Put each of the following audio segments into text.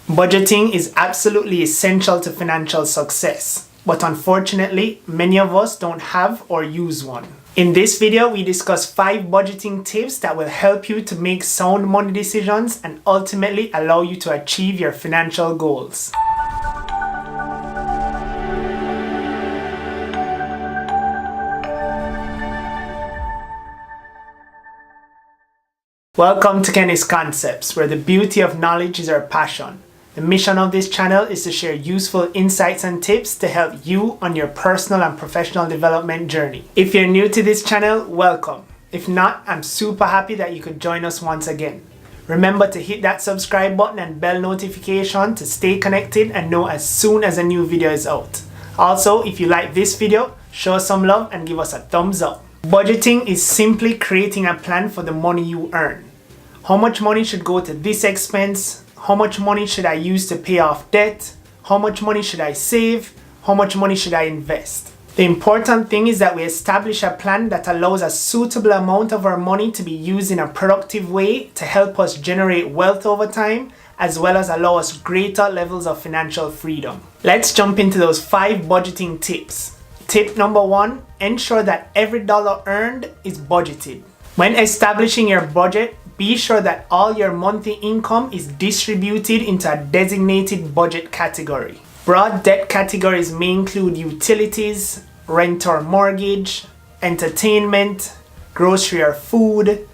Budgeting is absolutely essential to financial success, but unfortunately, many of us don't have or use one. In this video, we discuss 5 budgeting tips that will help you to make sound money decisions and ultimately allow you to achieve your financial goals. Welcome to Kenny's Concepts, where the beauty of knowledge is our passion. The mission of this channel is to share useful insights and tips to help you on your personal and professional development journey. If you're new to this channel, welcome. If not, I'm super happy that you could join us once again. Remember to hit that subscribe button and bell notification to stay connected and know as soon as a new video is out. Also, if you like this video, show some love and give us a thumbs up. Budgeting is simply creating a plan for the money you earn. How much money should go to this expense? How much money should I use to pay off debt? How much money should I save? How much money should I invest? The important thing is that we establish a plan that allows a suitable amount of our money to be used in a productive way to help us generate wealth over time, as well as allow us greater levels of financial freedom. Let's jump into those 5 budgeting tips. Tip number 1, ensure that every dollar earned is budgeted. When establishing your budget, be sure that all your monthly income is distributed into a designated budget category. Broad debt categories may include utilities, rent or mortgage, entertainment, grocery or food,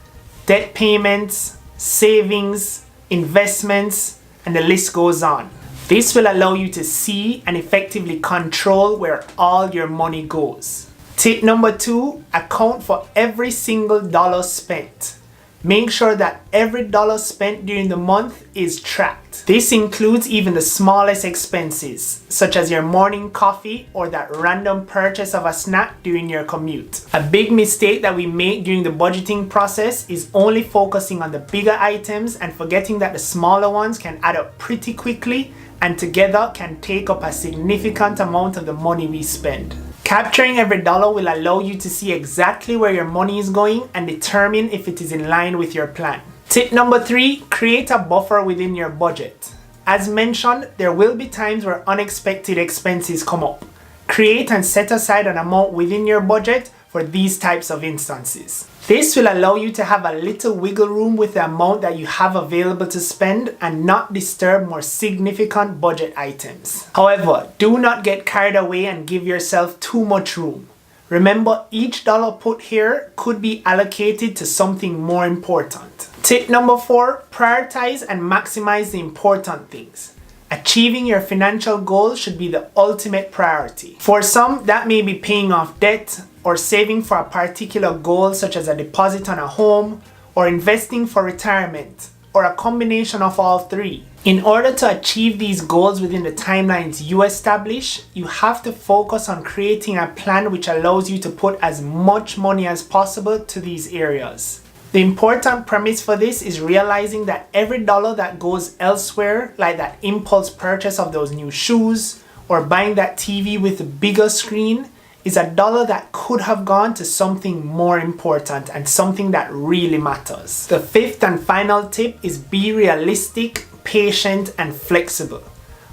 debt payments, savings, investments, and the list goes on. This will allow you to see and effectively control where all your money goes. Tip number 2, account for every single dollar spent. Make sure that every dollar spent during the month is tracked. This includes even the smallest expenses, such as your morning coffee or that random purchase of a snack during your commute. A big mistake that we make during the budgeting process is only focusing on the bigger items and forgetting that the smaller ones can add up pretty quickly and together can take up a significant amount of the money we spend. Capturing every dollar will allow you to see exactly where your money is going and determine if it is in line with your plan. Tip number 3, create a buffer within your budget. As mentioned, there will be times where unexpected expenses come up. Create and set aside an amount within your budget for these types of instances. This will allow you to have a little wiggle room with the amount that you have available to spend and not disturb more significant budget items. However, do not get carried away and give yourself too much room. Remember, each dollar put here could be allocated to something more important. Tip number 4, prioritize and maximize the important things. Achieving your financial goals should be the ultimate priority. For some, that may be paying off debt or saving for a particular goal such as a deposit on a home or investing for retirement or a combination of all 3. In order to achieve these goals within the timelines you establish, you have to focus on creating a plan which allows you to put as much money as possible to these areas. The important premise for this is realizing that every dollar that goes elsewhere, like that impulse purchase of those new shoes or buying that TV with a bigger screen, is a dollar that could have gone to something more important and something that really matters. The 5th and final tip is be realistic, patient, and flexible.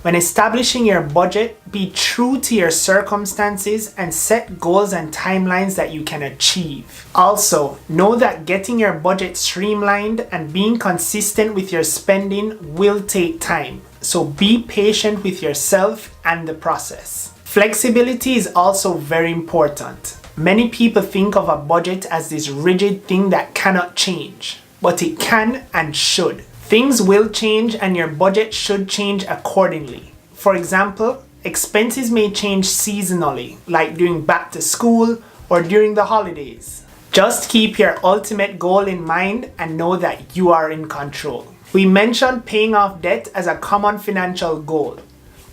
When establishing your budget, be true to your circumstances and set goals and timelines that you can achieve. Also, know that getting your budget streamlined and being consistent with your spending will take time. So be patient with yourself and the process. Flexibility is also very important. Many people think of a budget as this rigid thing that cannot change, but it can and should. Things will change and your budget should change accordingly. For example, expenses may change seasonally, like during back to school or during the holidays. Just keep your ultimate goal in mind and know that you are in control. We mentioned paying off debt as a common financial goal.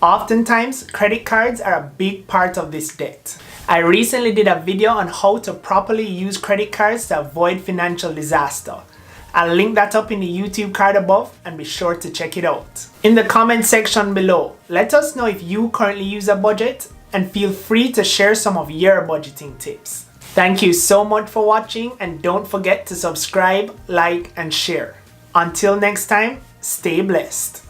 Oftentimes, credit cards are a big part of this debt. I recently did a video on how to properly use credit cards to avoid financial disaster. I'll link that up in the YouTube card above and be sure to check it out. In the comment section below, let us know if you currently use a budget and feel free to share some of your budgeting tips. Thank you so much for watching and don't forget to subscribe, like, and share. Until next time, stay blessed.